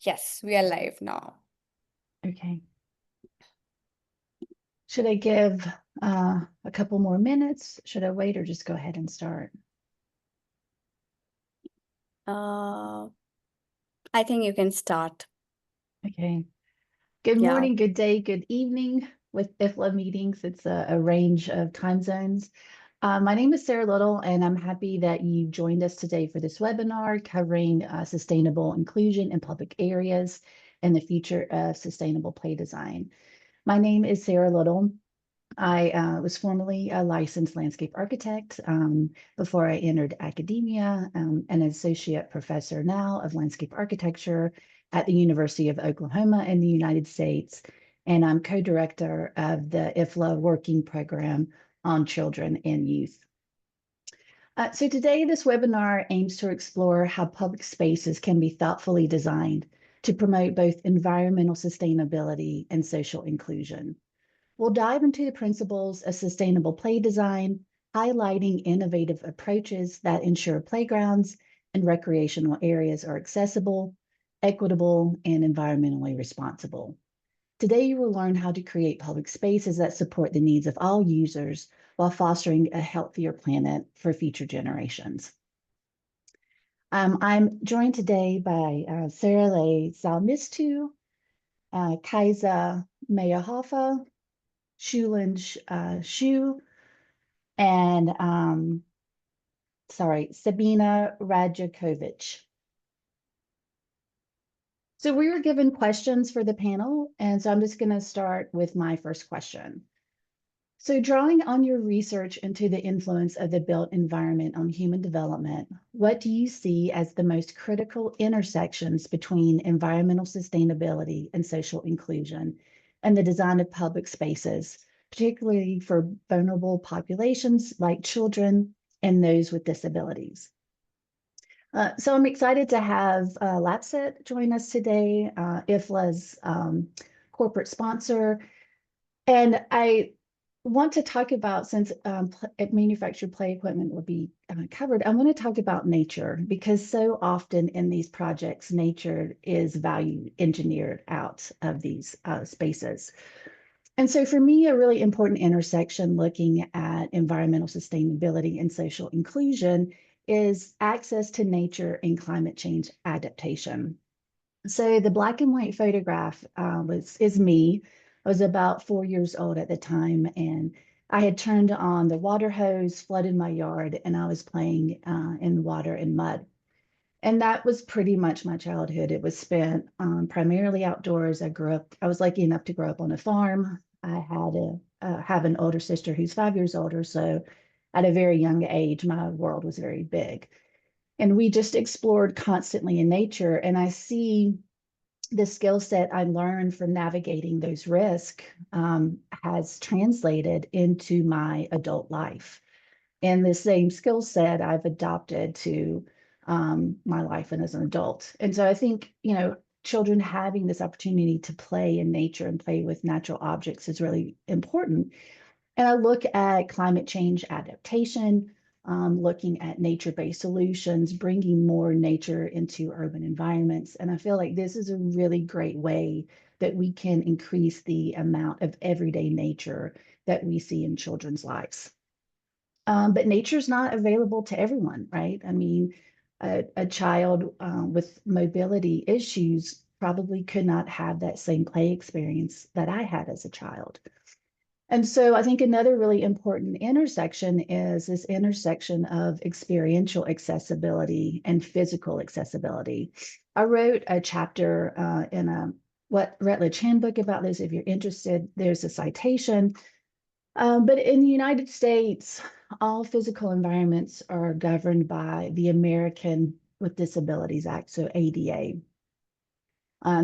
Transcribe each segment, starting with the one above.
Yes, we are live now. Okay. Should I give a couple more minutes? Should I wait or just go ahead and start? Uh, I think you can start. Okay. Good Yeah. morning, good day, good evening. With IFLA meetings, it's a range of time zones. My name is Sarah Little, and I'm happy that you joined us today for this webinar covering sustainable inclusion in public areas and the future of sustainable play design. My name is Sarah Little. I was formerly a licensed landscape architect before I entered academia, an associate professor now of landscape architecture at the University of Oklahoma in the United States. And I'm co-director of the IFLA working program on children and youth. So today, this webinar aims to explore how public spaces can be thoughtfully designed to promote both environmental sustainability and social inclusion. We'll dive into the principles of sustainable play design, highlighting innovative approaches that ensure playgrounds and recreational areas are accessible, equitable, and environmentally responsible. Today, you will learn how to create public spaces that support the needs of all users while fostering a healthier planet for future generations. I'm joined today by Sarah Leigh Salmistu, Kaisa Meyahafa, Shulin Shu, and Sabina Radjakovic. So we were given questions for the panel, and so I'm just going to start with my first question. So drawing on your research into the influence of the built environment on human development, what do you see as the most critical intersections between environmental sustainability and social inclusion and the design of public spaces, particularly for vulnerable populations like children and those with disabilities? So I'm excited to have LAPSET join us today, IFLA's corporate sponsor. And I want to talk about, since manufactured play equipment will be covered, I want to talk about nature, because so often in these projects, nature is value engineered out of these spaces. And so for me, a really important intersection looking at environmental sustainability and social inclusion is access to nature and climate change adaptation. So the black and white photograph is me. I was about 4 years old at the time, and I had turned on the water hose, flooded my yard, and I was playing in water and mud. And that was pretty much my childhood. It was spent primarily outdoors. I was lucky enough to grow up on a farm. I have an older sister who's 5 years older, so at a very young age, my world was very big. And we just explored constantly in nature. And I see the skill set I learned from navigating those risks has translated into my adult life. And the same skill set I've adopted to my life and as an adult. And so I think, children having this opportunity to play in nature and play with natural objects is really important. And I look at climate change adaptation, looking at nature-based solutions, bringing more nature into urban environments. And I feel like this is a really great way that we can increase the amount of everyday nature that we see in children's lives. But nature's not available to everyone, right? I mean, a child with mobility issues probably could not have that same play experience that I had as a child. And so I think another really important intersection is this intersection of experiential accessibility and physical accessibility. I wrote a chapter in a what Routledge handbook about this. If you're interested, there's a citation. But in the United States, all physical environments are governed by the American with Disabilities Act, so ADA.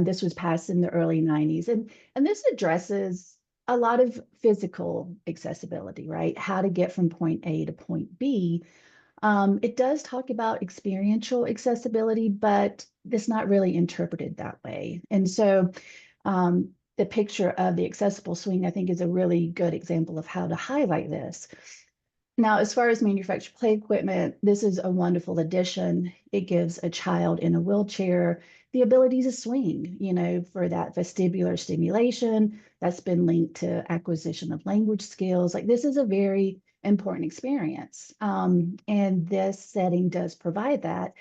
This was passed in the early 90s. And this addresses a lot of physical accessibility, right? How to get from point A to point B. It does talk about experiential accessibility, but it's not really interpreted that way. And so the picture of the accessible swing, I think, is a really good example of how to highlight this. Now, as far as manufactured play equipment, this is a wonderful addition. It gives a child in a wheelchair the ability to swing, for that vestibular stimulation that's been linked to acquisition of language skills. Like, this is a very important experience. And this setting does provide that,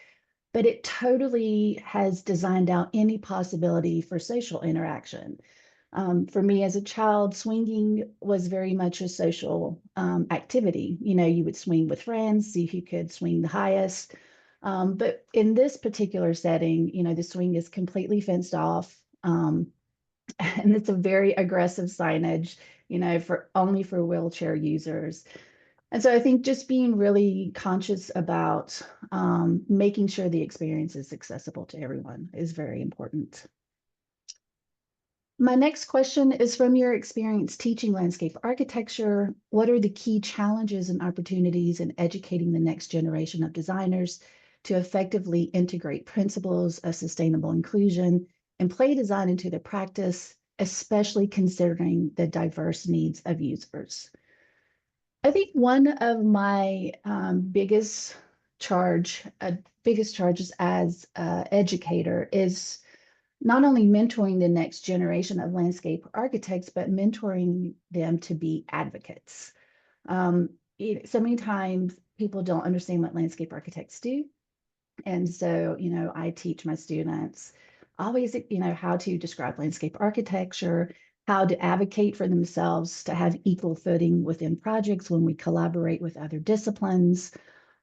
but it totally has designed out any possibility for social interaction. For me as a child, swinging was very much a social activity. You would swing with friends, see who could swing the highest. But in this particular setting, the swing is completely fenced off. And it's a very aggressive signage, for only for wheelchair users. And so I think just being really conscious about making sure the experience is accessible to everyone is very important. My next question is, from your experience teaching landscape architecture, what are the key challenges and opportunities in educating the next generation of designers to effectively integrate principles of sustainable inclusion and play design into their practice, especially considering the diverse needs of users? I think one of my biggest charges as an educator is not only mentoring the next generation of landscape architects, but mentoring them to be advocates. Um, so many times people don't understand what landscape architects do. And so, I teach my students always, how to describe landscape architecture, how to advocate for themselves to have equal footing within projects when we collaborate with other disciplines,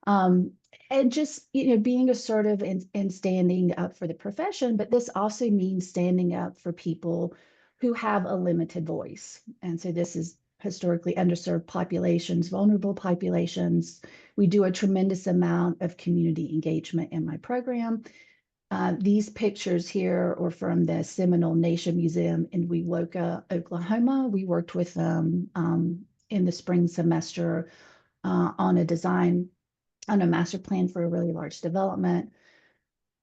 um, and just being assertive and standing up for the profession. But this also means standing up for people who have a limited voice. And so this is historically underserved populations, vulnerable populations. We do a tremendous amount of community engagement in my program. These pictures here are from the Seminole Nation Museum in Wewoka, Oklahoma. We worked with them in the spring semester on a master plan for a really large development,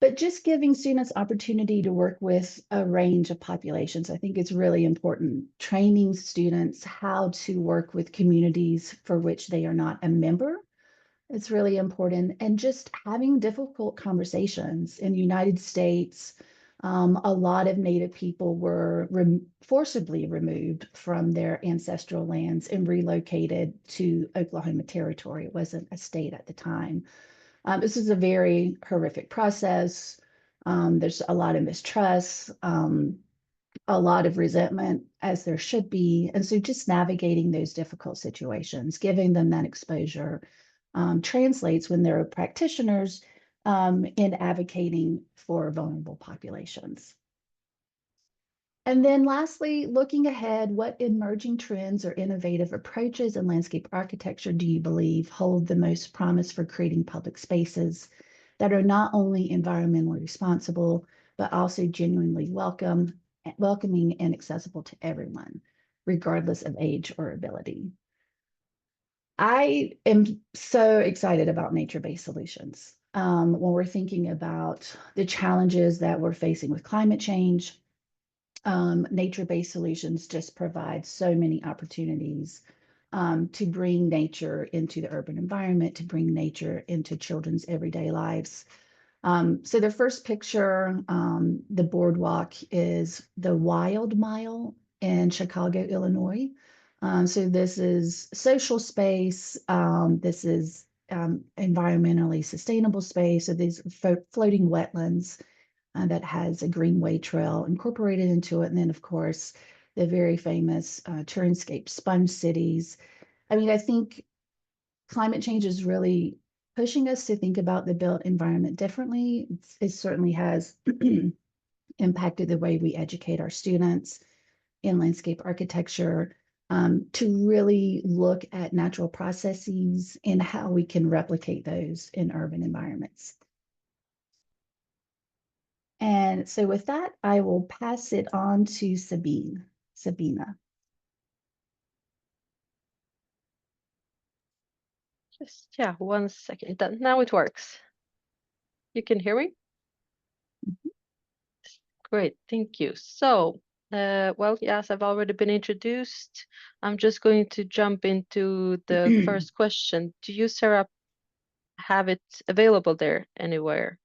but just giving students opportunity to work with a range of populations. I think it's really important. Training students how to work with communities for which they are not a member. It's really important. And just having difficult conversations. In the United States, a lot of Native people were forcibly removed from their ancestral lands and relocated to Oklahoma Territory. It wasn't a state at the time. This is a very horrific process. There's a lot of mistrust, a lot of resentment, as there should be. And so just navigating those difficult situations, giving them that exposure, translates when there are practitioners in advocating for vulnerable populations. And then lastly, looking ahead, what emerging trends or innovative approaches in landscape architecture do you believe hold the most promise for creating public spaces that are not only environmentally responsible, but also genuinely welcoming and accessible to everyone, regardless of age or ability? I am so excited about nature-based solutions. When we're thinking about the challenges that we're facing with climate change, nature-based solutions just provide so many opportunities to bring nature into the urban environment, to bring nature into children's everyday lives. So the first picture, the boardwalk, is the Wild Mile in Chicago, Illinois. So this is social space. This is environmentally sustainable space. So these floating wetlands that has a greenway trail incorporated into it. And then, of course, the very famous Turnscape sponge cities. I mean, I think climate change is really pushing us to think about the built environment differently. It certainly has impacted the way we educate our students in landscape architecture, to really look at natural processes and how we can replicate those in urban environments. And so with that, I will pass it on to Sabina. Just, yeah, 1 second. Now it works. You can hear me? Great, thank you. So Well, yes, I've already been introduced. I'm just going to jump into the first question. Do you, Sarah, have it available there anywhere?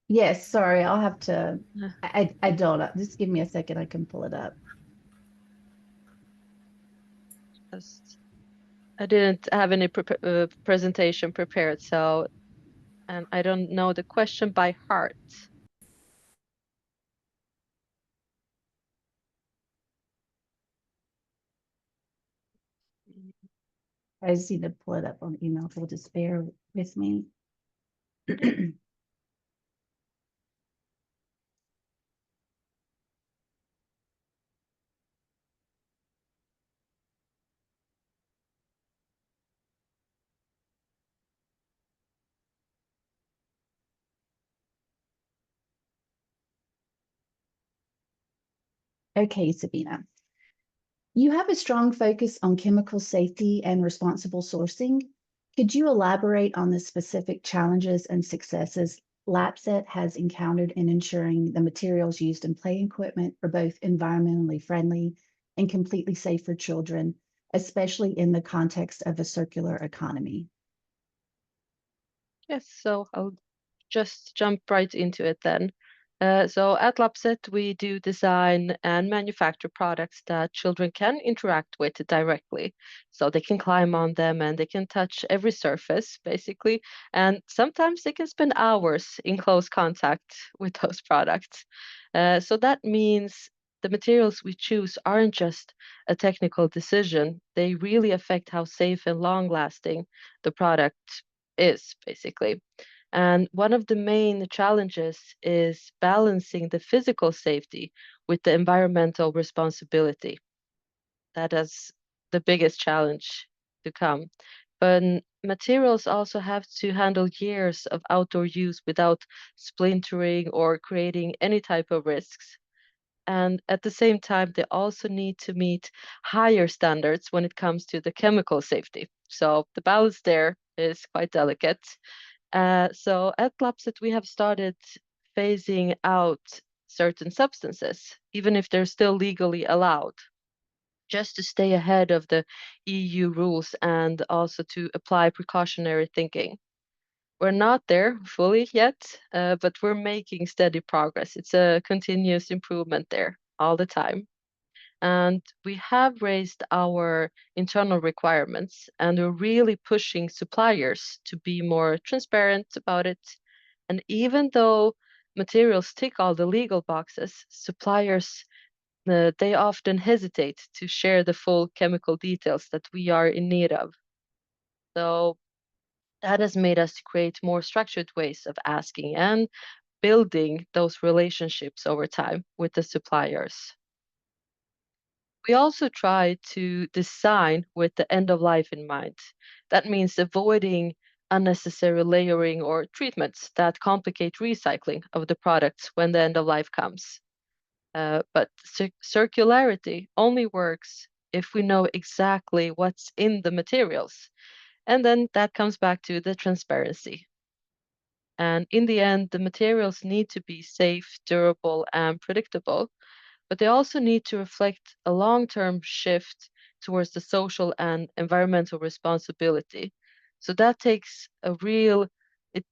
Yes, sorry, I'll have to. Uh, I don't. Just give me a second. I can pull it up. just- I didn't have any presentation prepared, so, and I don't know the question by heart. I just need to pull it up on email, so just bear with me. Okay, Sabina. You have a strong focus on chemical safety and responsible sourcing. Could you elaborate on the specific challenges and successes LAPSET has encountered in ensuring the materials used in play equipment are both environmentally friendly and completely safe for children, especially in the context of a circular economy? Yes, so I'll just jump right into it then. So at Lapset, we do design and manufacture products that children can interact with directly. So they can climb on them and they can touch every surface, basically. And sometimes they can spend hours in close contact with those products. So that means the materials we choose aren't just a technical decision, they really affect how safe and long lasting the product is, basically. And one of the main challenges is balancing the physical safety with the environmental responsibility. That is the biggest challenge to come. But materials also have to handle years of outdoor use without splintering or creating any type of risks. And at the same time, they also need to meet higher standards when it comes to the chemical safety. So the balance there is quite delicate. So at Lapset, we have started phasing out certain substances, even if they're still legally allowed, just to stay ahead of the EU rules and also to apply precautionary thinking. We're not there fully yet, but we're making steady progress. It's a continuous improvement there all the time. And we have raised our internal requirements and we're really pushing suppliers to be more transparent about it. And even though materials tick all the legal boxes, suppliers they often hesitate to share the full chemical details that we are in need of. So that has made us create more structured ways of asking and building those relationships over time with the suppliers. We also try to design with the end of life in mind. That means avoiding unnecessary layering or treatments that complicate recycling of the products when the end of life comes. But circularity only works if we know exactly what's in the materials. And then that comes back to the transparency. And in the end, the materials need to be safe, durable, and predictable, but they also need to reflect a long-term shift towards the social and environmental responsibility. So that takes it,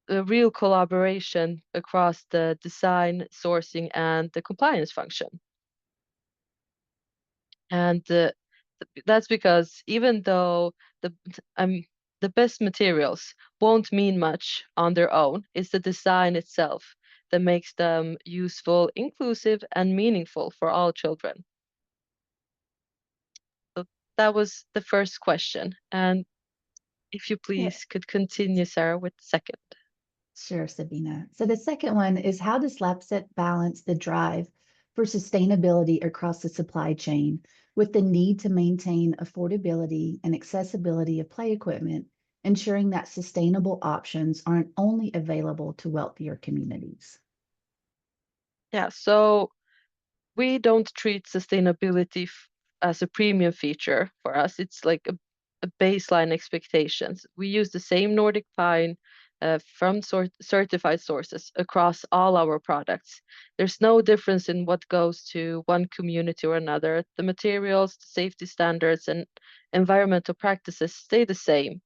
a real collaboration across the design, sourcing, and the compliance function. And that's because even though um, the best materials won't mean much on their own, it's the design itself that makes them useful, inclusive, and meaningful for all children. So that was the first question. And if you Yeah, please could continue, Sarah, with the second. sure, Sabina. So the second one is, how does LAPSET balance the drive for sustainability across the supply chain with the need to maintain affordability and accessibility of play equipment, ensuring that sustainable options aren't only available to wealthier communities? Yeah, so we don't treat sustainability as a premium feature for us. It's like a baseline expectations. We use the same Nordic pine from certified sources across all our products. There's no difference in what goes to one community or another. The materials, the safety standards, and environmental practices stay the same.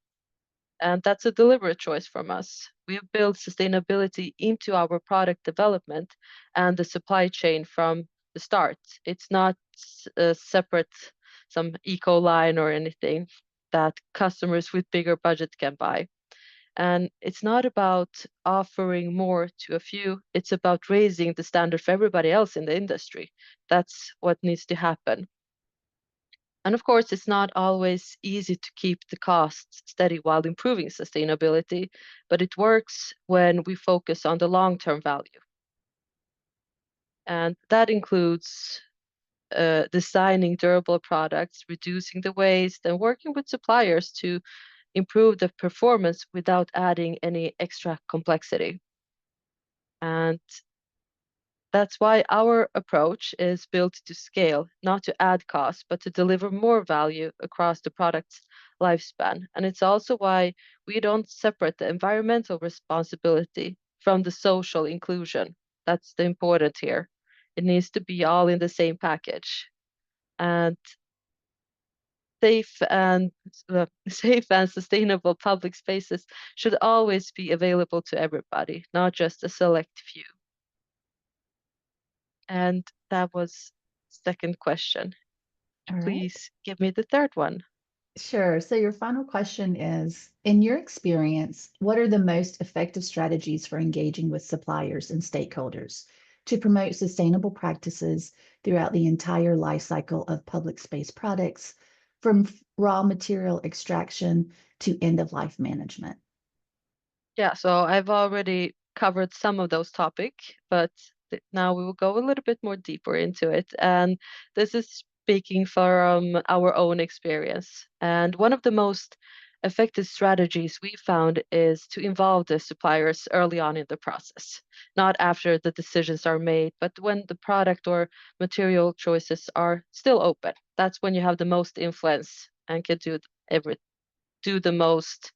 And that's a deliberate choice from us. We've built sustainability into our product development and the supply chain from the start. It's not a separate, some eco line or anything that customers with bigger budget can buy. And it's not about offering more to a few, it's about raising the standard for everybody else in the industry. That's what needs to happen. And of course, it's not always easy to keep the costs steady while improving sustainability, but it works when we focus on the long-term value. And that includes designing durable products, reducing the waste, and working with suppliers to improve the performance without adding any extra complexity. And that's why our approach is built to scale, not to add costs, but to deliver more value across the product's lifespan. And it's also why we don't separate the environmental responsibility from the social inclusion. That's the important here. It needs to be all in the same package. And safe and safe and sustainable public spaces should always be available to everybody, not just a select few. And that was second question. All right. Please give me the third one. Sure. So your final question is, in your experience, what are the most effective strategies for engaging with suppliers and stakeholders to promote sustainable practices throughout the entire life cycle of public space products, from raw material extraction to end-of-life management? Yeah, so I've already covered some of those topics, but now we will go a little bit more deeper into it. And this is speaking from our own experience. And one of the most effective strategies we found is to involve the suppliers early on in the process, not after the decisions are made, but when the product or material choices are still open. That's when you have the most influence and can do the most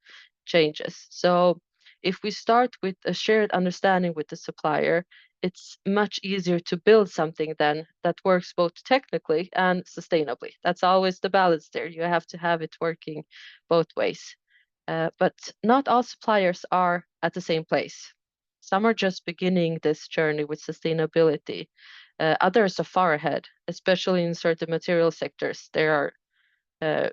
changes. So if we start with a shared understanding with the supplier, it's much easier to build something then that works both technically and sustainably. That's always the balance there. You have to have it working both ways. But not all suppliers are at the same place. Some are just beginning this journey with sustainability. Others are far ahead, especially in certain material sectors. There are uh,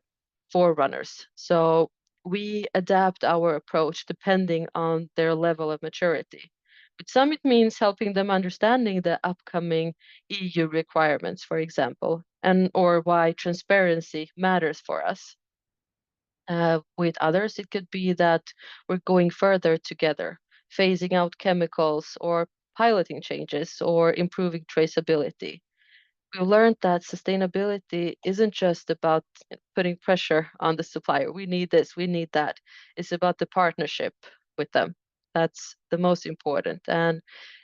forerunners. So we adapt our approach depending on their level of maturity. With some, it means helping them understanding the upcoming EU requirements, for example, and or why transparency matters for us. With others, it could be that we're going further together, phasing out chemicals or piloting changes or improving traceability. We learned that sustainability isn't just about putting pressure on the supplier. We need this, we need that. It's about the partnership with them. That's the most important. And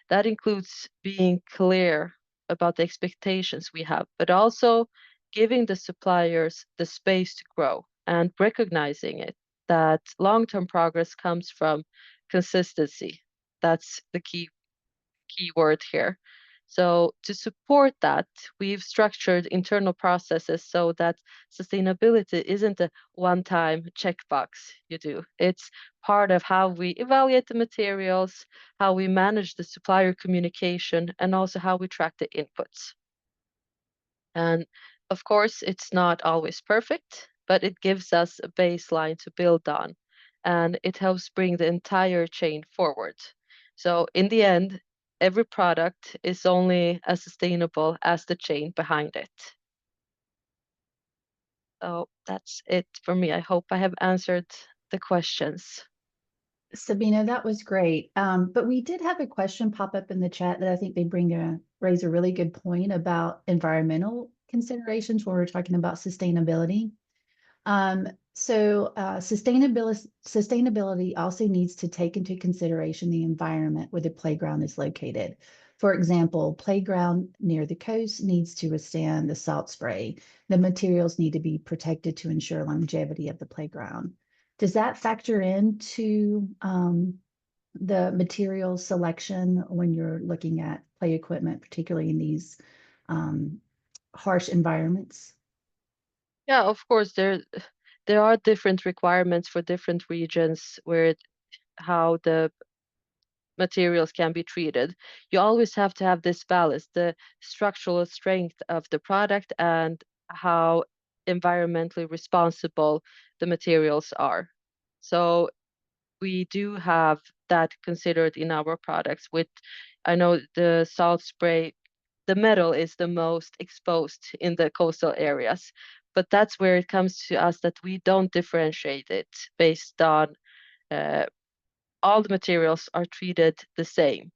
that includes being clear about the expectations we have, but also giving the suppliers the space to grow and recognizing it that long-term progress comes from consistency. That's the key word here. So to support that, we've structured internal processes so that sustainability isn't a one-time checkbox you do. It's part of how we evaluate the materials, how we manage the supplier communication, and also how we track the inputs. And of course, it's not always perfect, but it gives us a baseline to build on, and it helps bring the entire chain forward. So in the end, every product is only as sustainable as the chain behind it. So that's it for me. I hope I have answered the questions. Sabina, that was great. But we did have a question pop up in the chat that I think they raise a really good point about environmental considerations when we're talking about sustainability. Sustainability also needs to take into consideration the environment where the playground is located. For example, playground near the coast needs to withstand the salt spray. The materials need to be protected to ensure longevity of the playground. Does that factor into the material selection when you're looking at play equipment, particularly in these harsh environments? Yeah, of course, there are different requirements for different regions where how the materials can be treated. You always have to have this balance, the structural strength of the product and how environmentally responsible the materials are. So we do have that considered in our products. With, I know the salt spray, the metal is the most exposed in the coastal areas, but that's where it comes to us that we don't differentiate it based on uh, all the materials are treated the same.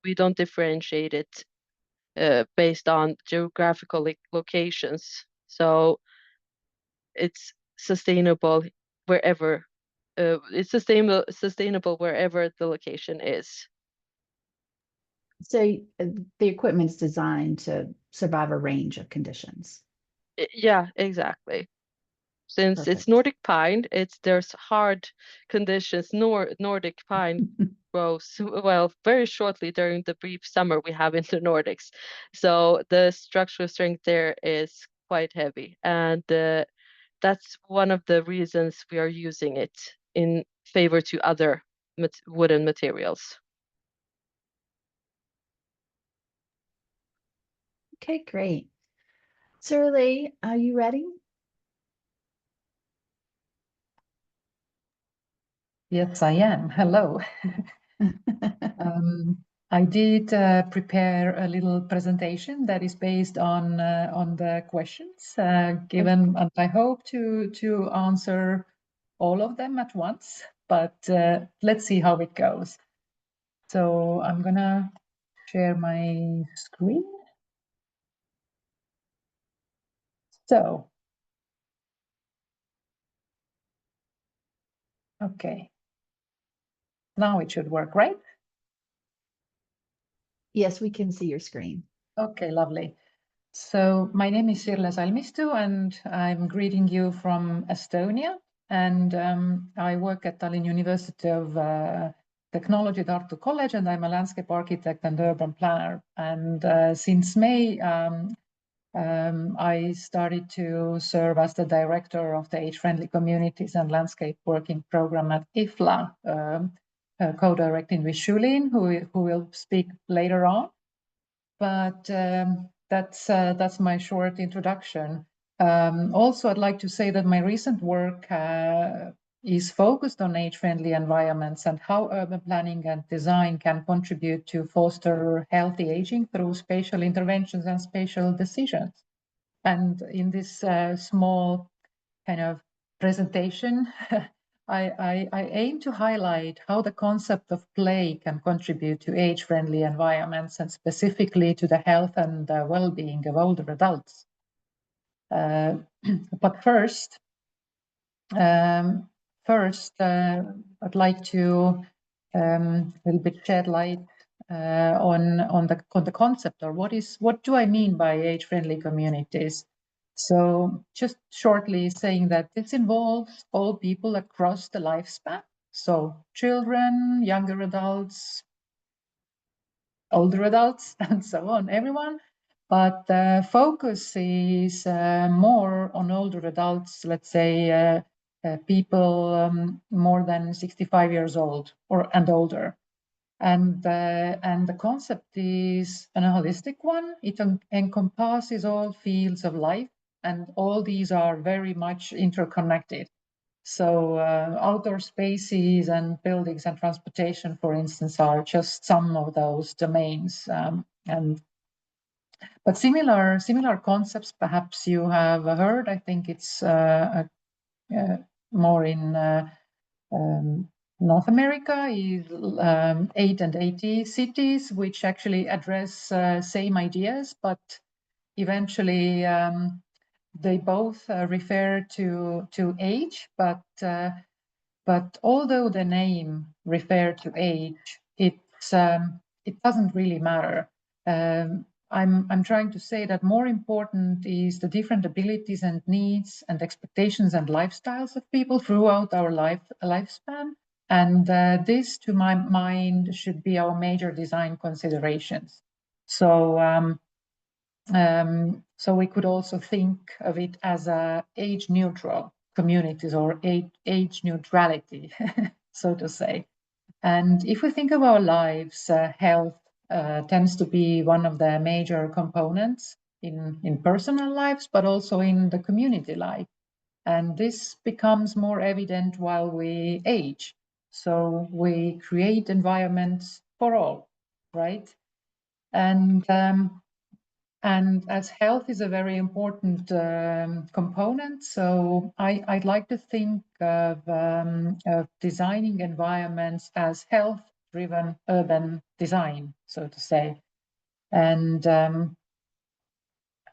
We don't differentiate it based on geographical locations. So it's sustainable wherever it's sustainable wherever the location is. So the equipment is designed to survive a range of conditions. Yeah, exactly. Since it's Perfect. Nordic pine, there's hard conditions. Nordic pine grows well very shortly during the brief summer we have in the Nordics. So the structural strength there is quite heavy, and that's one of the reasons we are using it in favor to other wooden materials. Okay, great. Surly, are you ready? Yes, I am. Hello. I did prepare a little presentation that is based on the questions given, and I hope to answer all of them at once. But let's see how it goes. So I'm gonna share my screen. So, okay. Now it should work, right? Yes, we can see your screen. Okay, lovely. So my name is Sirle Salmistu, and I'm greeting you from Estonia. And I work at Tallinn University of Technology, Tartu College, and I'm a landscape architect and urban planner. And since May, I started to serve as the director of the Age-Friendly Communities and Landscape Working Program at IFLA, co-directing with Shulin, who will speak later on. But that's my short introduction. Also, I'd like to say that my recent work is focused on age-friendly environments and how urban planning and design can contribute to foster healthy aging through spatial interventions and spatial decisions. And in this small kind of presentation, I aim to highlight how the concept of play can contribute to age-friendly environments and specifically to the health and well-being of older adults. But first, I'd like to a little bit shed light on the concept, or what do I mean by age-friendly communities? So just shortly saying that this involves all people across the lifespan. So children, younger adults, older adults, and so on, everyone. But the focus is more on older adults, let's say people more than 65 years old and older. And the concept is an holistic one. It encompasses all fields of life, and all these are very much interconnected. So outdoor spaces and buildings and transportation, for instance, are just some of those domains. But similar concepts, perhaps you have heard. I think it's more in North America is 8 and 80 cities, which actually address same ideas, but eventually they both refer to age. But although the name refer to age, it doesn't really matter. I'm trying to say that more important is the different abilities and needs and expectations and lifestyles of people throughout our lifespan. And this, to my mind, should be our major design considerations. So, so we could also think of it as age-neutral communities or age neutrality, so to say. And if we think of our lives, health tends to be one of the major components in personal lives, but also in the community life. And this becomes more evident while we age. So we create environments for all, right? And as health is a very important component, so I'd like to think of designing environments as health-driven urban design, so to say.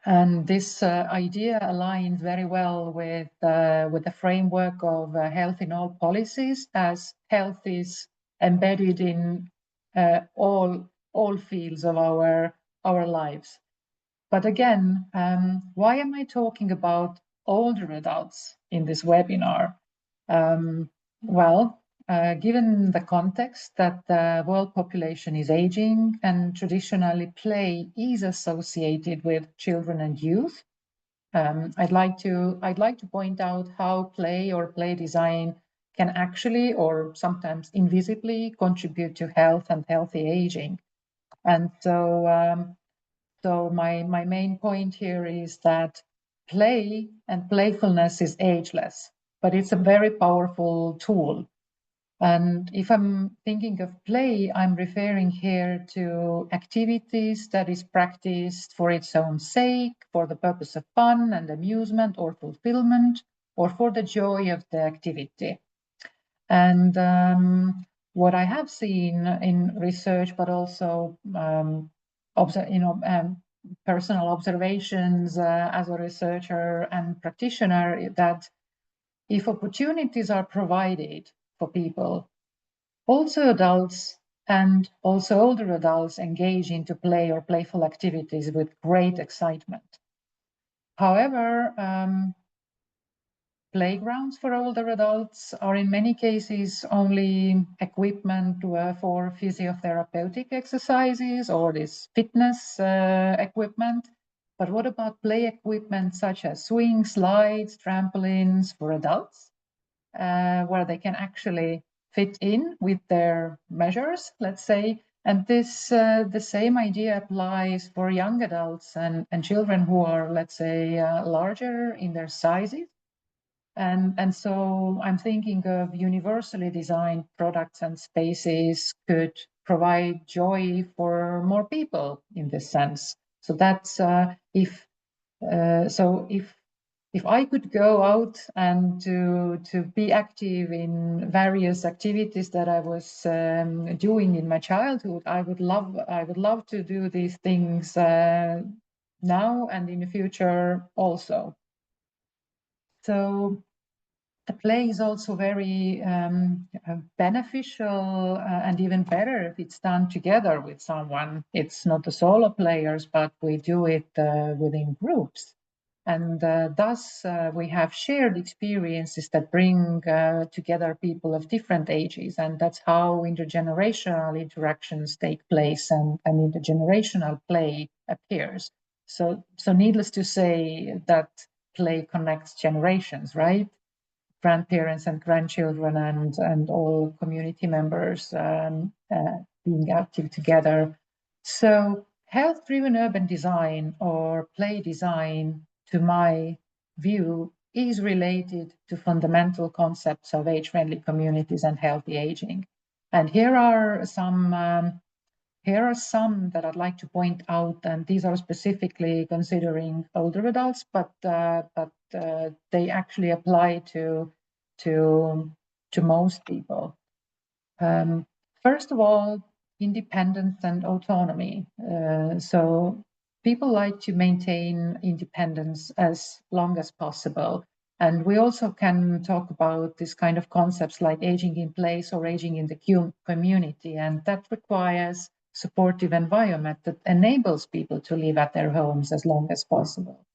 And this idea aligns very well with the framework of health in all policies, as health is embedded in all fields of our lives. But again, why am I talking about older adults in this webinar? Well, given the context that the world population is aging and traditionally play is associated with children and youth, I'd like to point out how play or play design can actually, or sometimes invisibly, contribute to health and healthy aging. And so my main point here is that play and playfulness is ageless, but it's a very powerful tool. And if I'm thinking of play, I'm referring here to activities that is practiced for its own sake, for the purpose of fun and amusement or fulfillment, or for the joy of the activity. And what I have seen in research, but also personal observations as a researcher and practitioner, that if opportunities are provided for people, also adults and also older adults engage into play or playful activities with great excitement. However, playgrounds for older adults are in many cases only equipment for physiotherapeutic exercises or this fitness equipment. But what about play equipment such as swings, slides, trampolines for adults, where they can actually fit in with their measures, let's say? And this, the same idea applies for young adults and children who are, let's say, larger in their sizes. And so I'm thinking of universally designed products and spaces could provide joy for more people in this sense. So that's if I could go out and to be active in various activities that I was doing in my childhood, I would love to do these things now and in the future also. So the play is also very beneficial and even better if it's done together with someone. It's not the solo players, but we do it within groups. And thus we have shared experiences that bring together people of different ages. And that's how intergenerational interactions take place and intergenerational play appears. So needless to say that play connects generations, right? Grandparents and grandchildren and all community members being active together. So health-driven urban design or play design, to my view, is related to fundamental concepts of age-friendly communities and healthy aging. And here are some that I'd like to point out, and these are specifically considering older adults, but they actually apply to most people. First of all, independence and autonomy. So people like to maintain independence as long as possible. And we also can talk about this kind of concepts like aging in place or aging in the community. And that requires supportive environment that enables people to live at their homes as long as possible.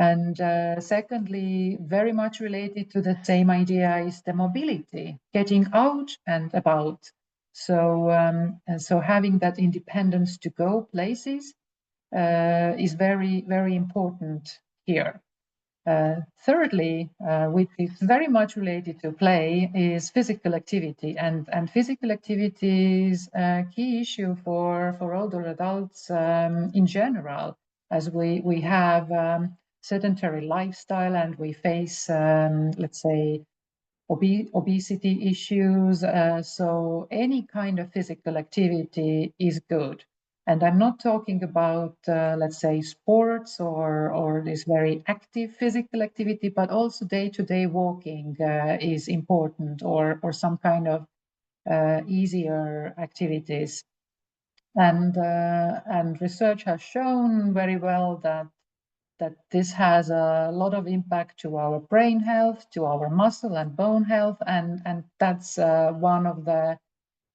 And secondly, very much related to the same idea is the mobility, getting out and about. So, so having that independence to go places is very, very important here. Thirdly, which is very much related to play, is physical activity. And physical activity is a key issue for older adults in general, as we have sedentary lifestyle and we face, let's say, obesity issues. So any kind of physical activity is good. And I'm not talking about, let's say, sports or this very active physical activity, but also day-to-day walking is important, or some kind of easier activities. And research has shown very well that this has a lot of impact to our brain health, to our muscle and bone health, and that's one of the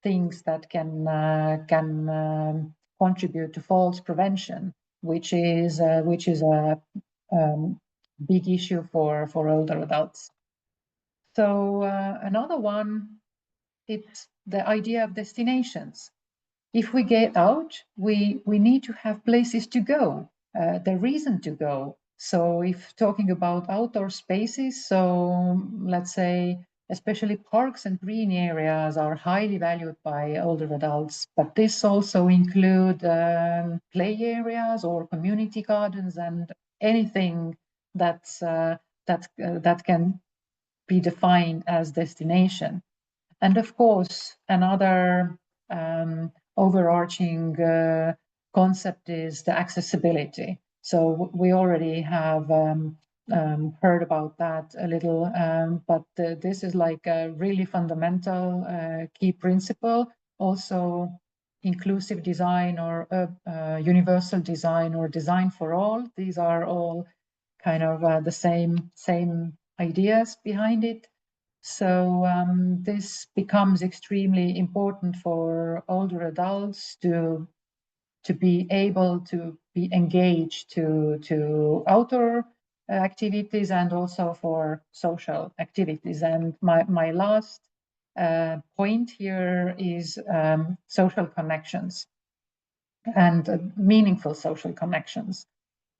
things that can contribute to falls prevention, which is a big issue for older adults. So another one, it's the idea of destinations. If we get out, we need to have places to go, the reason to go. So if talking about outdoor spaces, so let's say especially parks and green areas are highly valued by older adults, but this also include play areas or community gardens and anything that can be defined as destination. And of course, another overarching concept is the accessibility. So we already have heard about that a little, but this is like a really fundamental key principle. Also, inclusive design or universal design or design for all. These are all kind of the same ideas behind it. So this becomes extremely important for older adults to be able to be engaged to outdoor activities and also for social activities. And my last point here is social connections and meaningful social connections.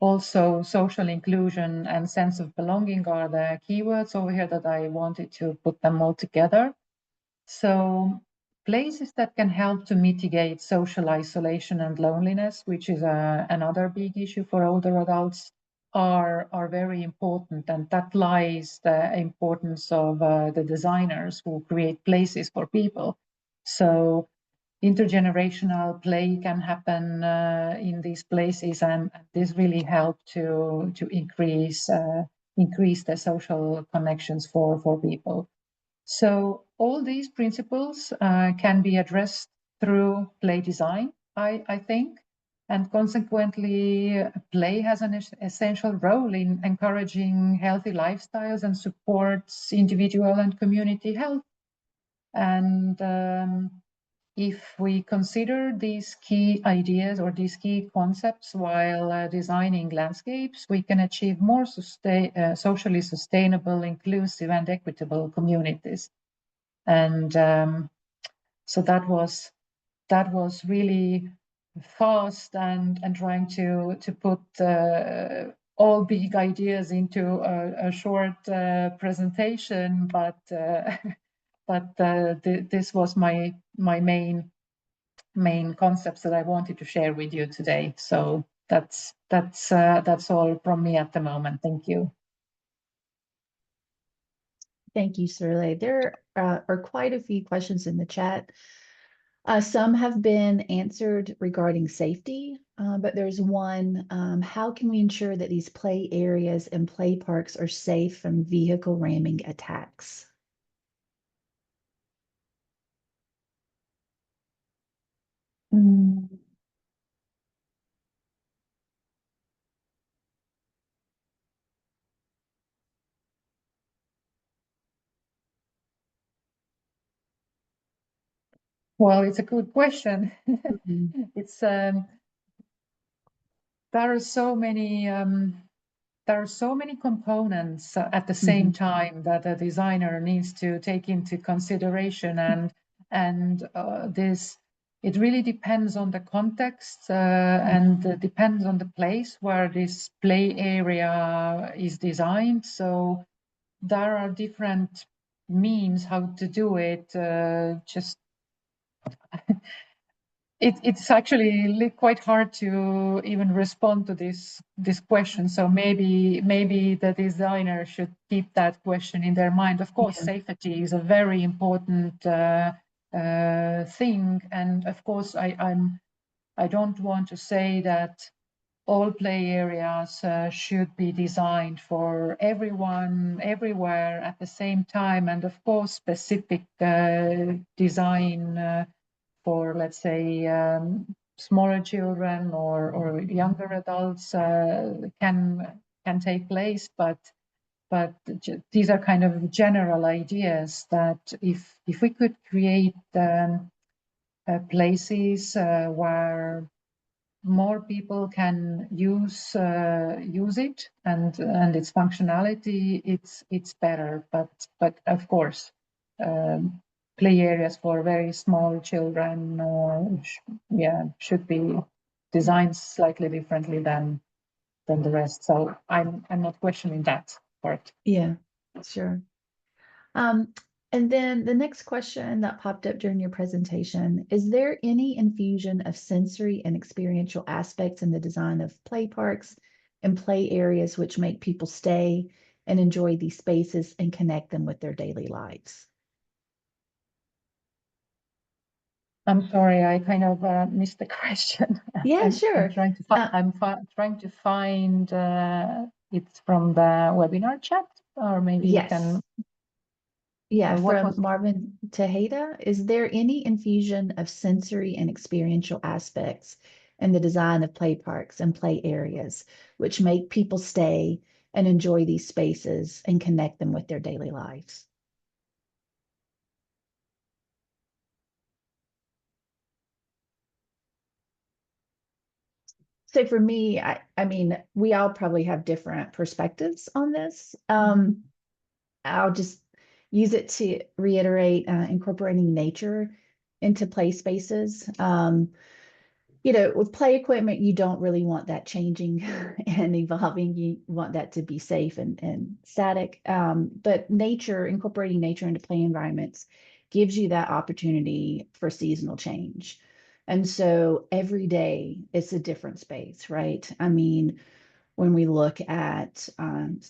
Also, social inclusion and sense of belonging are the keywords over here that I wanted to put them all together. So places that can help to mitigate social isolation and loneliness, which is another big issue for older adults, are very important. And that lies the importance of the designers who create places for people. So intergenerational play can happen in these places, and this really helped to increase the social connections for people. So all these principles can be addressed through play design, I think, and consequently, play has an essential role in encouraging healthy lifestyles and supports individual and community health. And if we consider these key ideas or these key concepts while designing landscapes, we can achieve more socially sustainable, inclusive, and equitable communities. And so that was really fast and trying to put all big ideas into a short presentation, but this was my main concepts that I wanted to share with you today. So that's all from me at the moment. Thank you. Thank you, Sirle. There are quite a few questions in the chat. Some have been answered regarding safety, but there's one, how can we ensure that these play areas and play parks are safe from vehicle ramming attacks? Well, it's a good question. Mhm. It's there are so many there are so many components at the same time that a designer needs to take into consideration, and this, it really depends on the context and depends on the place where this play area is designed. So there are different means how to do it. Just it's actually quite hard to even respond to this question. So maybe the designer should keep that question in their mind. Of course, safety is a very important thing, and of course, I don't want to say that all play areas should be designed for everyone, everywhere at the same time. And of course, specific design for, let's say, smaller children or younger adults can take place. But these are kind of general ideas that if we could create places where more people can use it and its functionality, it's better. But of course, play areas for very small children, should be designed slightly differently than the rest. So I'm not questioning that part. Yeah, sure. And then the next question that popped up during your presentation, is there any infusion of sensory and experiential aspects in the design of play parks and play areas which make people stay and enjoy these spaces and connect them with their daily lives? I'm sorry, I kind of missed the question. Yeah, sure. I'm trying to trying to find it from the webinar chat, or maybe you Yes. can. Yeah, What from was Marvin Tejeda. Is there any infusion of sensory and experiential aspects in the design of play parks and play areas, which make people stay and enjoy these spaces and connect them with their daily lives? So for me, I mean, we all probably have different perspectives on this. I'll just use it to reiterate incorporating nature into play spaces. You know, with play equipment, you don't really want that changing and evolving. You want that to be safe and static. But nature, incorporating nature into play environments gives you that opportunity for seasonal change. And so every day it's a different space, right? I mean, when we look at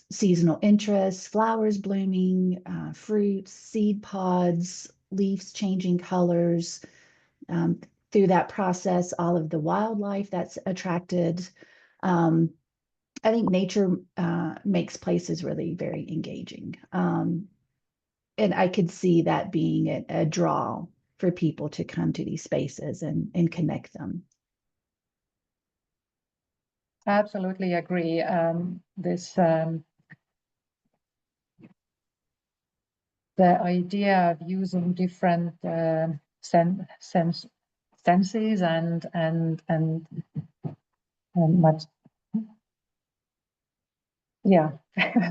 seasonal interests, flowers blooming, fruits, seed pods, leaves changing colors, through that process, all of the wildlife that's attracted. I think nature makes places really very engaging. And I could see that being a draw for people to come to these spaces and connect them. Absolutely agree. The idea of using different senses and much. Yeah,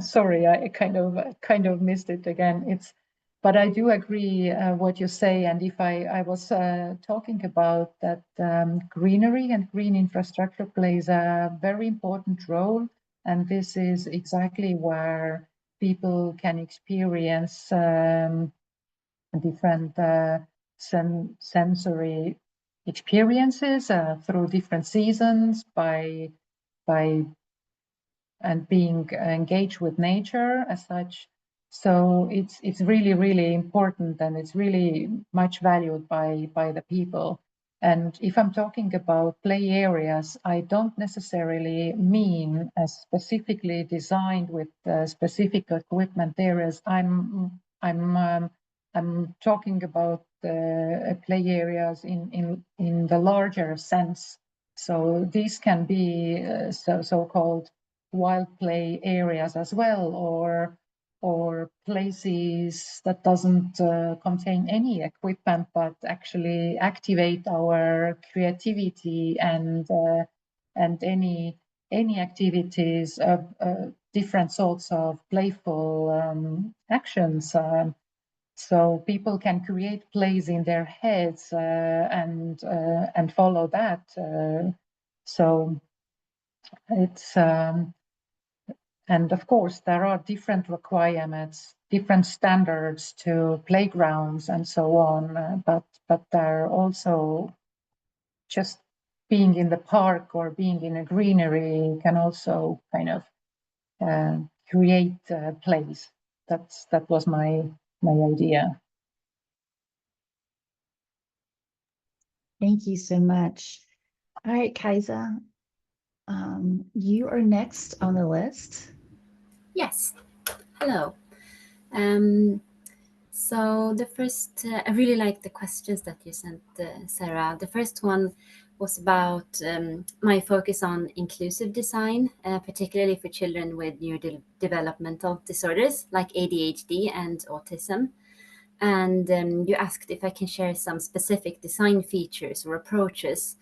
sorry, I kind of missed it again. But I do agree what you say. And if I was talking about that, greenery and green infrastructure plays a very important role, and this is exactly where people can experience different sensory experiences through different seasons by and being engaged with nature as such. So it's really important, and it's really much valued by the people. And if I'm talking about play areas, I don't necessarily mean as specifically designed with specific equipment areas. I'm talking about play areas in the larger sense. So these can be so-called wild play areas as well, or places that doesn't contain any equipment but actually activate our creativity and any any activities, different sorts of playful actions. So people can create plays in their heads and follow that. So it's and of course there are different requirements, different standards to playgrounds and so on. But there are also just being in the park or being in a greenery can also kind of create plays. That was my idea. Thank you so much. All right, Kaisa, you are next on the list. Yes. Hello. So the first, I really like the questions that you sent, Sarah. The first one was about my focus on inclusive design, particularly for children with neurodevelopmental disorders like ADHD and autism. And you asked if I can share some specific design features or approaches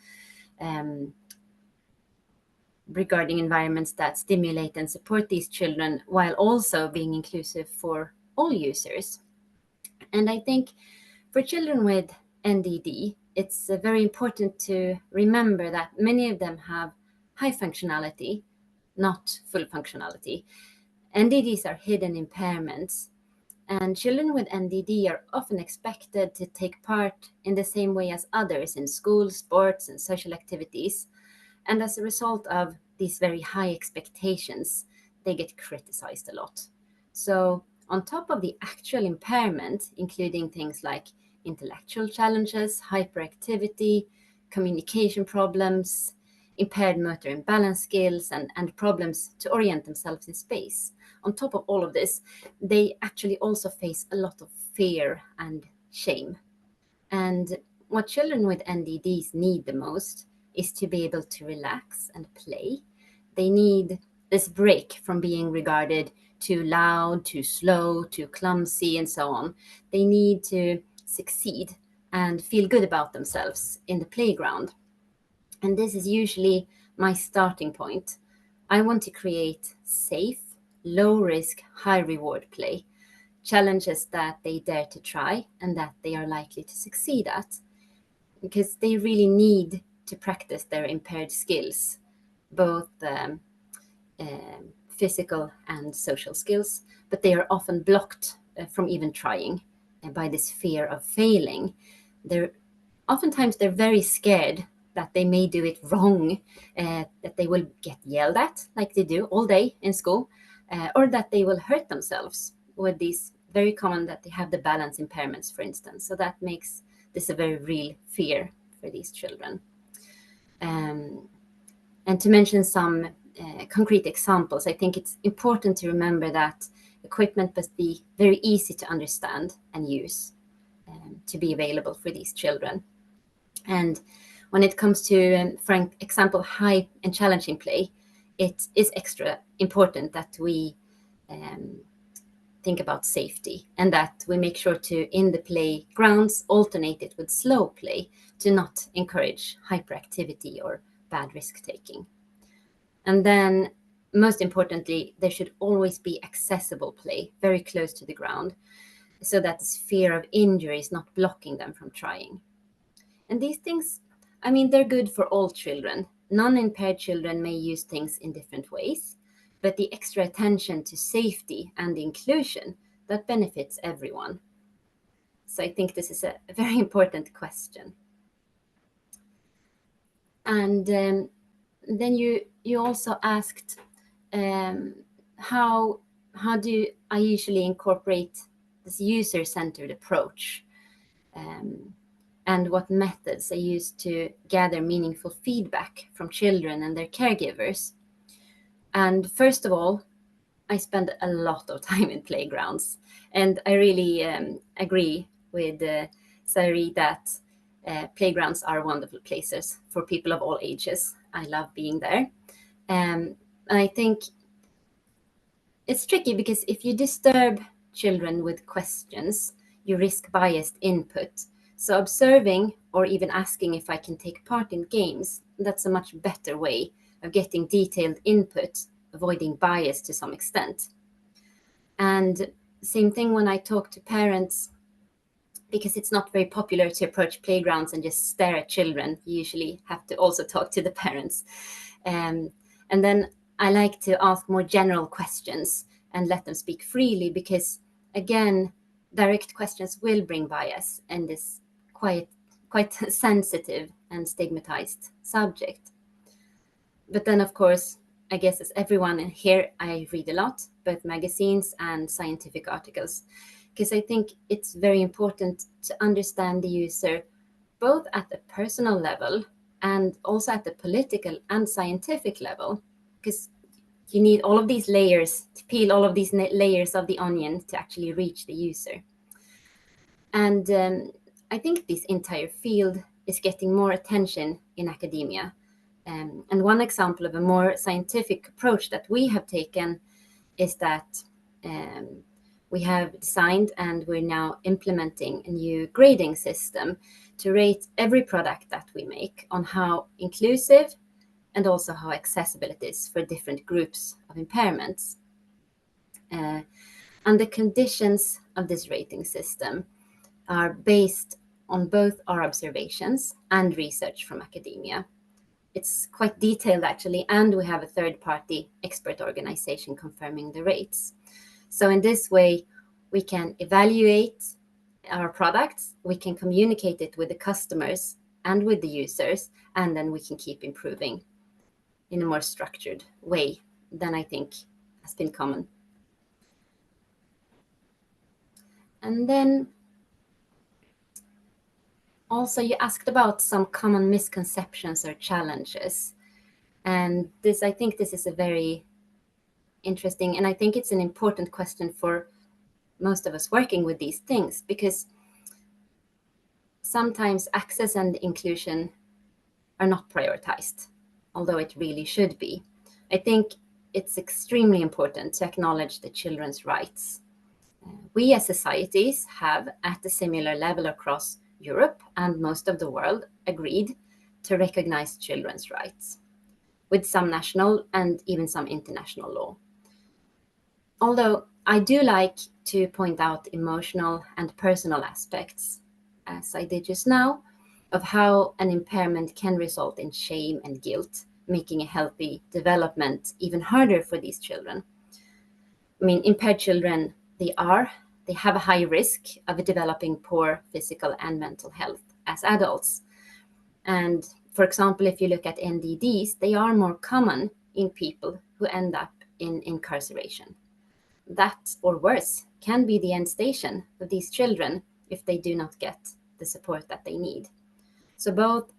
regarding environments that stimulate and support these children while also being inclusive for all users. And I think for children with NDD, it's very important to remember that many of them have high functionality, not full functionality. NDDs are hidden impairments, and children with NDD are often expected to take part in the same way as others in school, sports, and social activities. And as a result of these very high expectations, they get criticized a lot. So on top of the actual impairment, including things like intellectual challenges, hyperactivity, communication problems, impaired motor and balance skills, and problems to orient themselves in space. On top of all of this, they actually also face a lot of fear and shame. And what children with NDDs need the most is to be able to relax and play. They need this break from being regarded too loud, too slow, too clumsy, and so on. They need to succeed and feel good about themselves in the playground. And this is usually my starting point. I want to create safe, low risk, high reward play, challenges that they dare to try and that they are likely to succeed at, because they really need to practice their impaired skills, both physical and social skills, but they are often blocked from even trying by this fear of failing. Oftentimes they're very scared that they may do it wrong, that they will get yelled at like they do all day in school, or that they will hurt themselves with these very common that they have the balance impairments, for instance. So that makes this a very real fear for these children. And to mention some concrete examples, I think it's important to remember that equipment must be very easy to understand and use to be available for these children. And when it comes to, for example, high and challenging play, it is extra important that we think about safety and that we make sure to, in the playgrounds, alternate it with slow play to not encourage hyperactivity or bad risk-taking. And then, most importantly, there should always be accessible play, very close to the ground, so that this fear of injury is not blocking them from trying. And these things, I mean, they're good for all children. Non-impaired children may use things in different ways, but the extra attention to safety and inclusion, that benefits everyone. So I think this is a very important question. And then you also asked how do I usually incorporate this user-centered approach, and what methods I use to gather meaningful feedback from children and their caregivers. And first of all, I spend a lot of time in playgrounds, and I really agree with Sari that playgrounds are wonderful places for people of all ages. I love being there. And I think it's tricky because if you disturb children with questions, you risk biased input. So observing or even asking if I can take part in games, that's a much better way of getting detailed input, avoiding bias to some extent. And same thing when I talk to parents, because it's not very popular to approach playgrounds and just stare at children. You usually have to also talk to the parents. And then I like to ask more general questions and let them speak freely, because again, direct questions will bring bias in this quite sensitive and stigmatized subject. But then, of course, I guess as everyone here, I read a lot, both magazines and scientific articles, because I think it's very important to understand the user both at the personal level and also at the political and scientific level, because you need all of these layers to peel all of these layers of the onion to actually reach the user. And I think this entire field is getting more attention in academia. And one example of a more scientific approach that we have taken is that we have designed and we're now implementing a new grading system to rate every product that we make on how inclusive and also how accessible it is for different groups of impairments. And the conditions of this rating system are based on both our observations and research from academia. It's quite detailed actually, and we have a third-party expert organization confirming the rates. So in this way, we can evaluate our products, we can communicate it with the customers and with the users, and then we can keep improving in a more structured way than I think has been common. And then also you asked about some common misconceptions or challenges. And this, I think this is a very interesting, and I think it's an important question for most of us working with these things, because sometimes access and inclusion are not prioritized, although it really should be. I think it's extremely important to acknowledge the children's rights. We as societies have, at a similar level across Europe and most of the world, agreed to recognize children's rights, with some national and even some international law. Although I do like to point out emotional and personal aspects, as I did just now, of how an impairment can result in shame and guilt, making a healthy development even harder for these children. I mean, impaired children, they have a high risk of developing poor physical and mental health as adults. And for example, if you look at NDDs, they are more common in people who end up in incarceration. That, or worse, can be the end station of these children if they do not get the support that they need. So both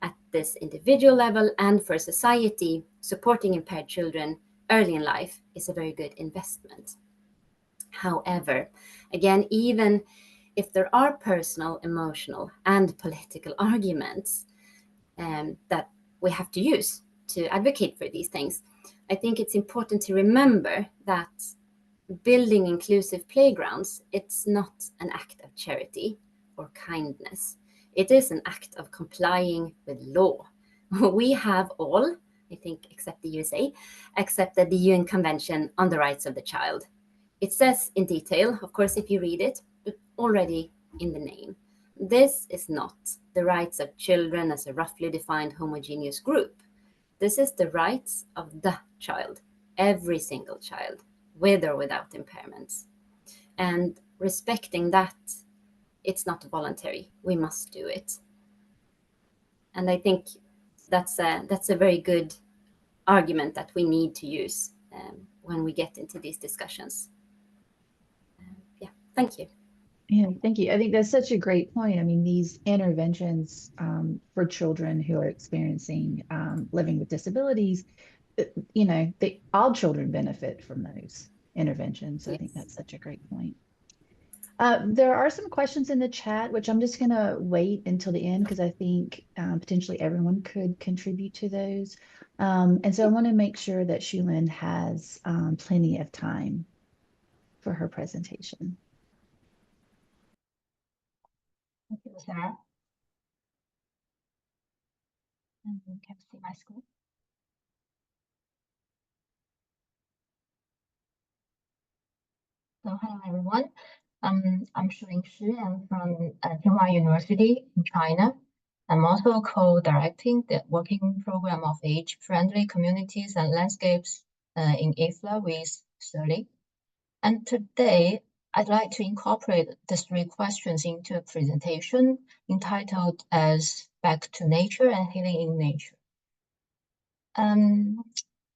at this individual level and for society, supporting impaired children early in life is a very good investment. However, again, even if there are personal, emotional, and political arguments that we have to use to advocate for these things, I think it's important to remember that building inclusive playgrounds, it's not an act of charity or kindness. It is an act of complying with law. We have all, I think, except the USA, accepted the UN Convention on the Rights of the Child. It says in detail, of course, if you read it, but already in the name. This is not the rights of children as a roughly defined homogeneous group. This is the rights of the child, every single child, with or without impairments. And respecting that, it's not voluntary. We must do it. And I think that's a very good argument that we need to use when we get into these discussions. Yeah, thank you. Yeah, thank you. I think that's such a great point. I mean, these interventions for children who are experiencing living with disabilities, all children benefit from those interventions. So I think Yes. that's such a great point. There are some questions in the chat, which I'm just going to wait until the end because I think potentially everyone could contribute to those. And so I want to make sure that Shulin has plenty of time for her presentation. Thank you, Sarah. And you can see my screen. So hello everyone. I'm Shilin Shi. I'm from Tsinghua University in China. I'm also co-directing the working program of age-friendly communities and landscapes in IFLA with Shirley. And today, I'd like to incorporate the 3 questions into a presentation entitled as Back to Nature and Healing in Nature.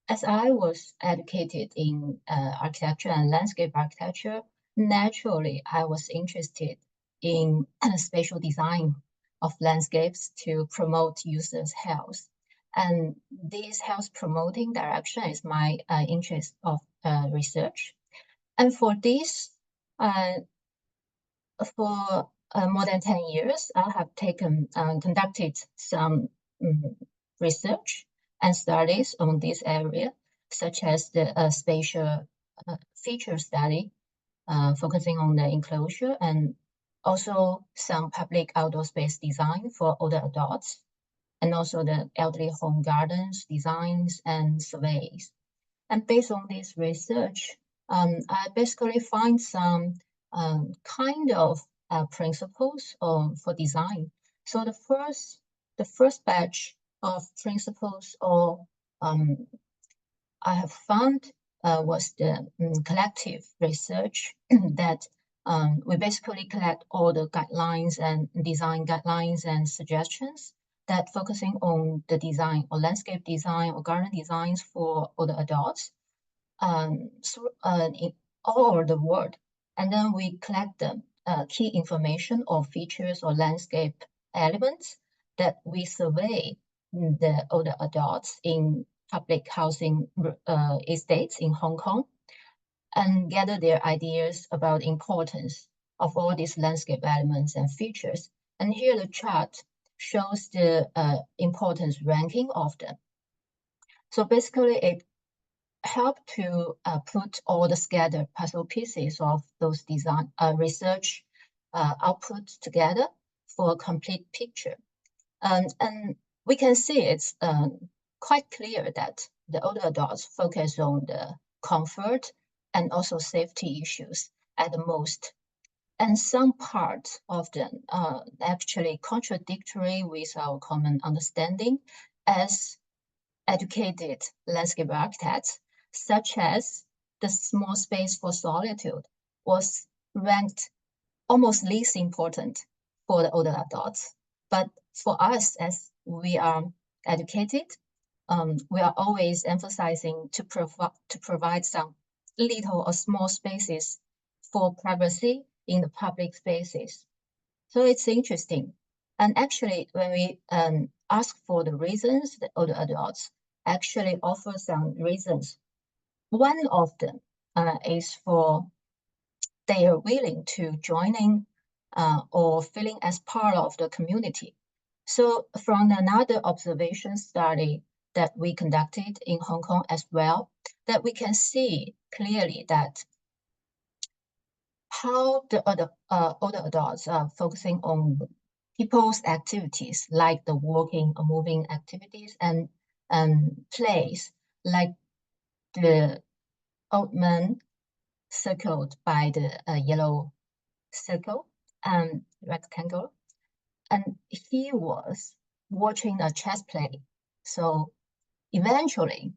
As I was educated in architecture and landscape architecture, naturally, I was interested in spatial design of landscapes to promote users' health. And this health promoting direction is my interest of research. And for this, for more than 10 years, I have conducted some research and studies on this area, such as the spatial feature study, focusing on the enclosure, and also some public outdoor space design for older adults, and also the elderly home gardens designs and surveys. And based on this research, I basically find some kind of principles for design. So the first batch of principles or I have found was the collective research that we basically collect all the guidelines and design guidelines and suggestions that focusing on the design or landscape design or garden designs for older adults in all over the world. And then we collect the key information or features or landscape elements that we survey the older adults in public housing estates in Hong Kong and gather their ideas about the importance of all these landscape elements and features. And here the chart shows the importance ranking of them. So basically it helped to put all the scattered puzzle pieces of those design research outputs together for a complete picture. And we can see it's quite clear that the older adults focus on the comfort and also safety issues at the most. And some parts of them are actually contradictory with our common understanding as educated landscape architects, such as the small space for solitude was ranked almost least important for the older adults. But for us, as we are educated, we are always emphasizing to provide some little or small spaces for privacy in the public spaces. So it's interesting. And actually, when we ask for the reasons, the older adults actually offer some reasons. One of them is for they are willing to joining or feeling as part of the community. So from another observation study that we conducted in Hong Kong as well, that we can see clearly that how the older adults are focusing on people's activities like the walking or moving activities and plays like the old man circled by the yellow circle and rectangle. And he was watching a chess play. So eventually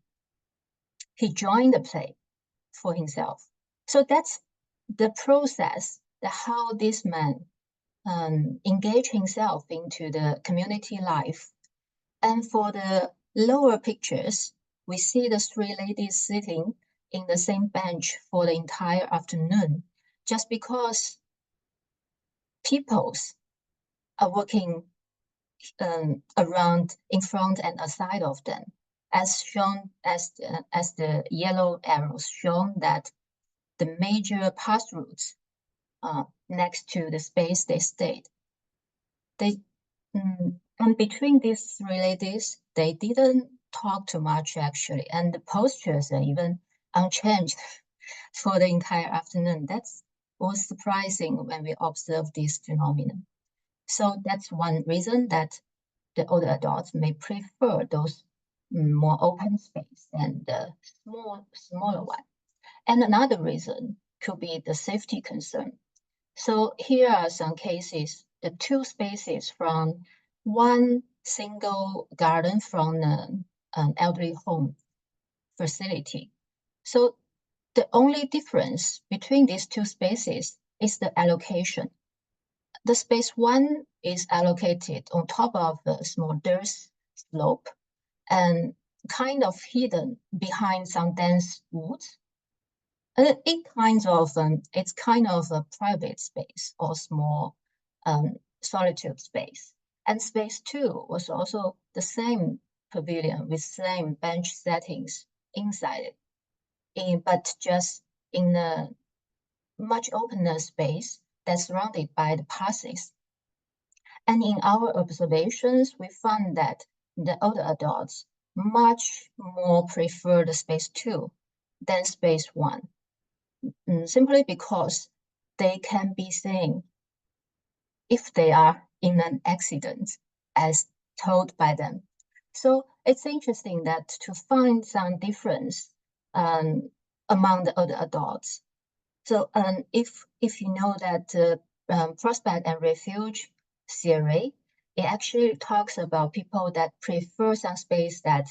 he joined the play for himself. So that's the process, how this man engage himself into the community life. And for the lower pictures, we see the 3 ladies sitting in the same bench for the entire afternoon, just because peoples are working around in front and aside of them, as shown as the yellow arrows shown that the major path routes next to the space they stayed. And between these 3 ladies, they didn't talk too much actually, and the postures are even unchanged for the entire afternoon. That was surprising when we observed this phenomenon. So that's one reason that the older adults may prefer those more open space and the smaller one. And another reason could be the safety concern. So here are some cases, the two spaces from one single garden from an elderly home facility. So the only difference between these two spaces is the allocation. The space one is allocated on top of a small dirt slope and kind of hidden behind some dense woods. It's kind of a private space or small solitude space. And space two was also the same pavilion with same bench settings inside it, but just in a much opener space that's surrounded by the passes. And in our observations, we found that the older adults much more prefer the space two than space one. Simply because they can be seen if they are in an accident, as told by them. So it's interesting that to find some difference among the older adults. So if you know that prospect and refuge theory, it actually talks about people that prefer some space that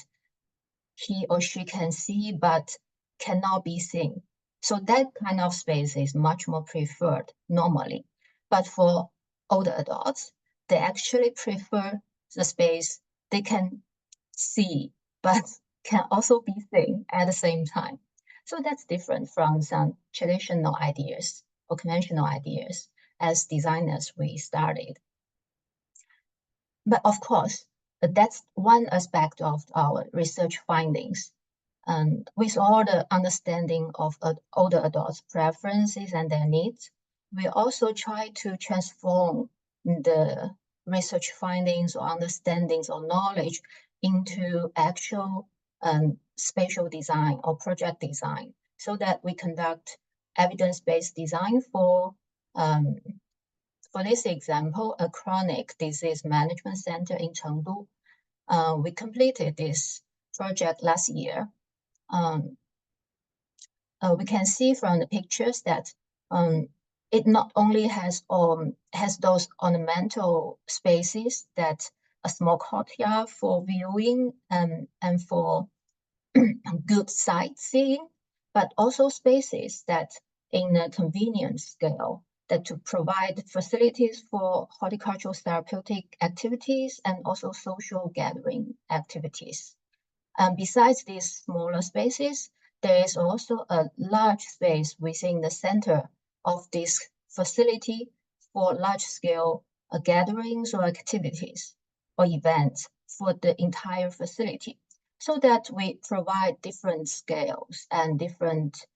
he or she can see but cannot be seen. So that kind of space is much more preferred normally. But for older adults, they actually prefer the space they can see but can also be seen at the same time. So that's different from some traditional ideas or conventional ideas as designers we started. But of course, that's one aspect of our research findings. With all the understanding of older adults' preferences and their needs, we also try to transform the research findings or understandings or knowledge into actual spatial design or project design, so that we conduct evidence-based design for this example, a chronic disease management center in Chengdu. We completed this project last year. We can see from the pictures that it not only has those ornamental spaces, that a small courtyard for viewing and for good sightseeing, but also spaces that in a convenient scale, that to provide facilities for horticultural therapeutic activities and also social gathering activities. And besides these smaller spaces, there is also a large space within the center of this facility for large-scale gatherings or activities or events for the entire facility, so that we provide different scales and different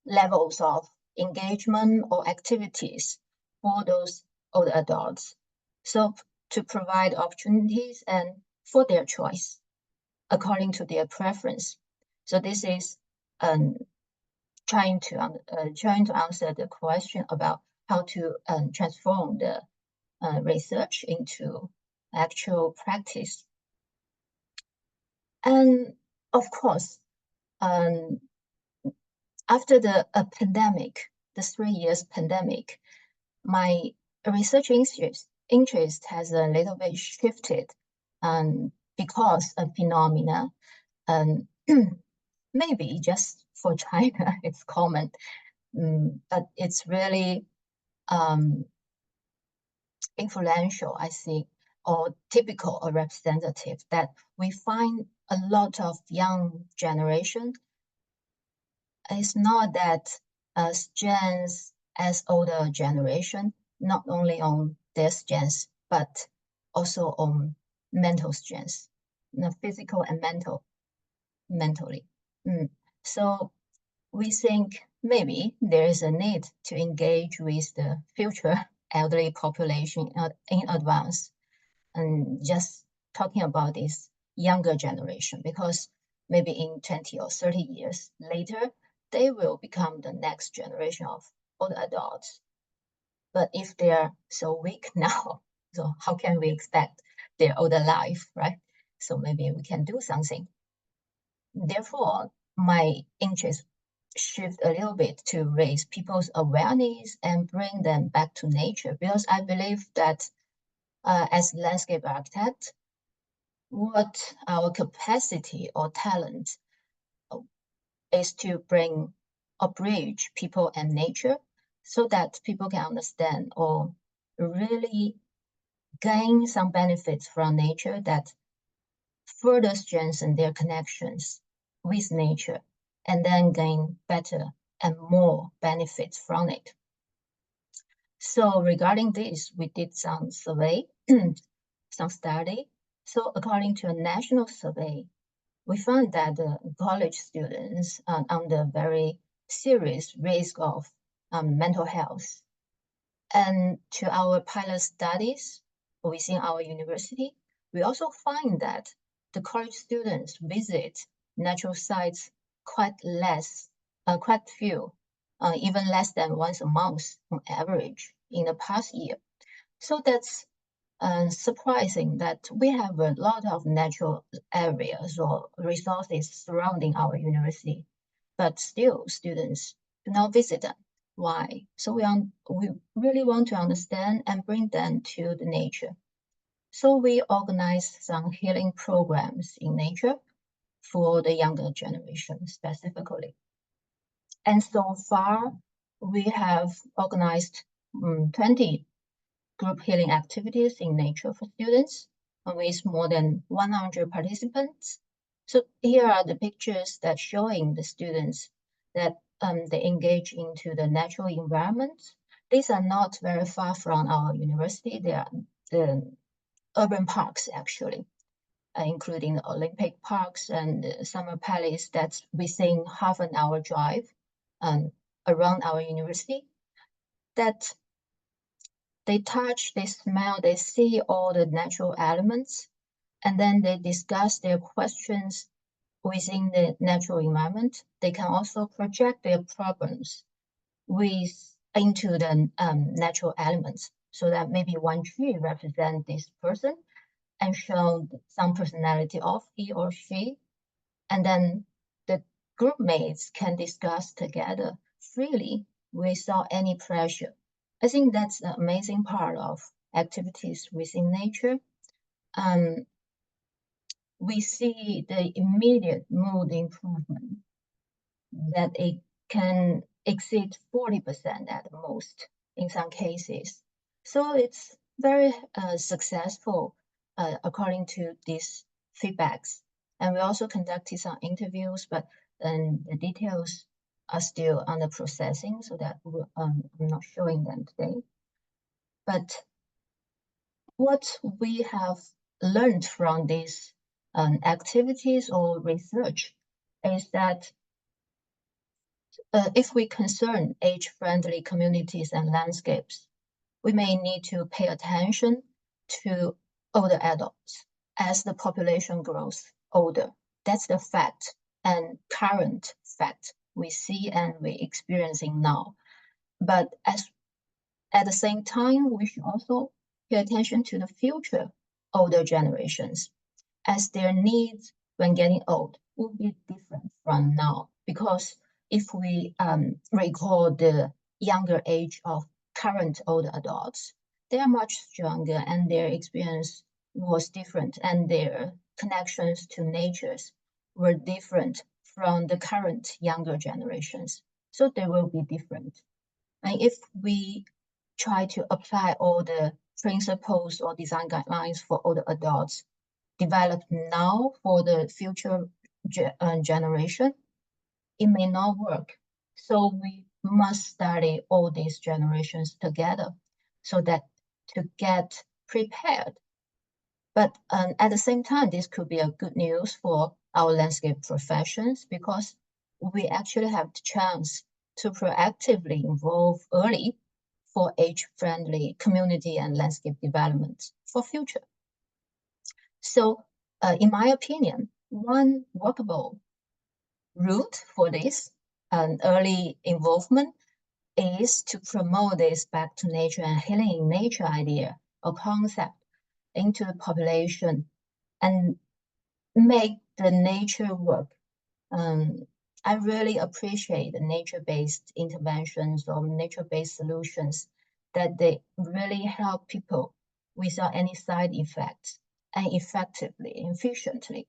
levels of engagement or activities for those older adults. So to provide opportunities and for their choice according to their preference. So this is trying to answer the question about how to transform the research into actual practice. And of course, after the pandemic, the 3 years pandemic, my research interest has a little bit shifted because of phenomena. Maybe just for China, it's common, but it's really influential, I think, or typical or representative, that we find a lot of young generation. It's not that strengths as older generation, not only on their strengths, but also on mental strengths, physical and mentally. So we think maybe there is a need to engage with the future elderly population in advance, and just talking about this younger generation, because maybe in 20 or 30 years later, they will become the next generation of older adults. But if they are so weak now, so how can we expect their older life, right? So maybe we can do something. Therefore, my interest shift a little bit to raise people's awareness and bring them back to nature, because I believe that as landscape architect, what our capacity or talent is to bring or bridge people and nature so that people can understand or really gain some benefits from nature that further strengthen their connections with nature and then gain better and more benefits from it. So regarding this, we did some survey, some study. So according to a national survey, we found that the college students are under very serious risk of mental health. And to our pilot studies within our university, we also find that the college students visit natural sites quite few, even less than once a month on average in the past year. So that's surprising that we have a lot of natural areas or resources surrounding our university, but still students do not visit them. Why? So we really want to understand and bring them to the nature. So we organized some healing programs in nature for the younger generation specifically. And so far, we have organized 20 group healing activities in nature for students with more than 100 participants. So here are the pictures that showing the students that they engage into the natural environment. These are not very far from our university. They are the urban parks actually, including the Olympic parks and the Summer Palace that's within half an hour drive around our university. That they touch, they smell, they see all the natural elements, and then they discuss their questions within the natural environment. They can also project their problems into the natural elements, so that maybe one tree represents this person and show some personality of he or she, and then the group mates can discuss together freely without any pressure. I think that's the amazing part of activities within nature. We see the immediate mood improvement that it can exceed 40% at most in some cases. So it's very successful according to these feedbacks. And we also conducted some interviews, but the details are still under processing, so that I'm not showing them today. But what we have learned from these activities or research is that if we concern age-friendly communities and landscapes, we may need to pay attention to older adults as the population grows older. That's the fact and current fact we see and we're experiencing now. But at the same time, we should also pay attention to the future older generations, as their needs when getting old will be different from now. Because if we recall the younger age of current older adults, they are much stronger and their experience was different and their connections to natures were different from the current younger generations. So they will be different. And if we try to apply all the principles or design guidelines for older adults developed now for the future generation, it may not work. So we must study all these generations together so that to get prepared. But at the same time, this could be a good news for our landscape professions because we actually have the chance to proactively involve early for age-friendly community and landscape development for future. So in my opinion, one workable route for this early involvement is to promote this back to nature and healing in nature idea or concept into the population and make the nature work I really appreciate the nature-based interventions or nature-based solutions that they really help people without any side effects and effectively, efficiently.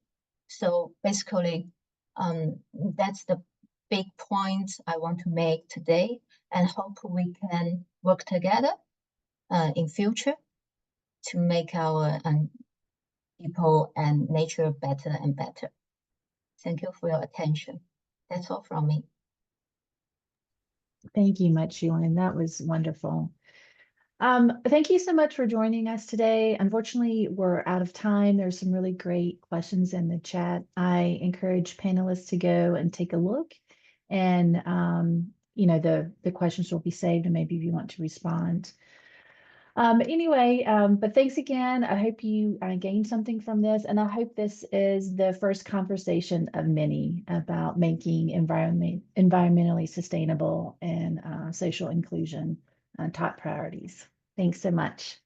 So basically, that's the big point I want to make today, and hope we can work together in future to make our people and nature better and better. Thank you for your attention. That's all from me. Thank you much, Yulin. That was wonderful. Thank you so much for joining us today. Unfortunately, we're out of time. There's some really great questions in the chat. I encourage panelists to go and take a look, and the questions will be saved, and maybe if you want to respond. But thanks again. I hope you gained something from this, and I hope this is the first conversation of many about making environmentally sustainable and social inclusion top priorities. Thanks so much.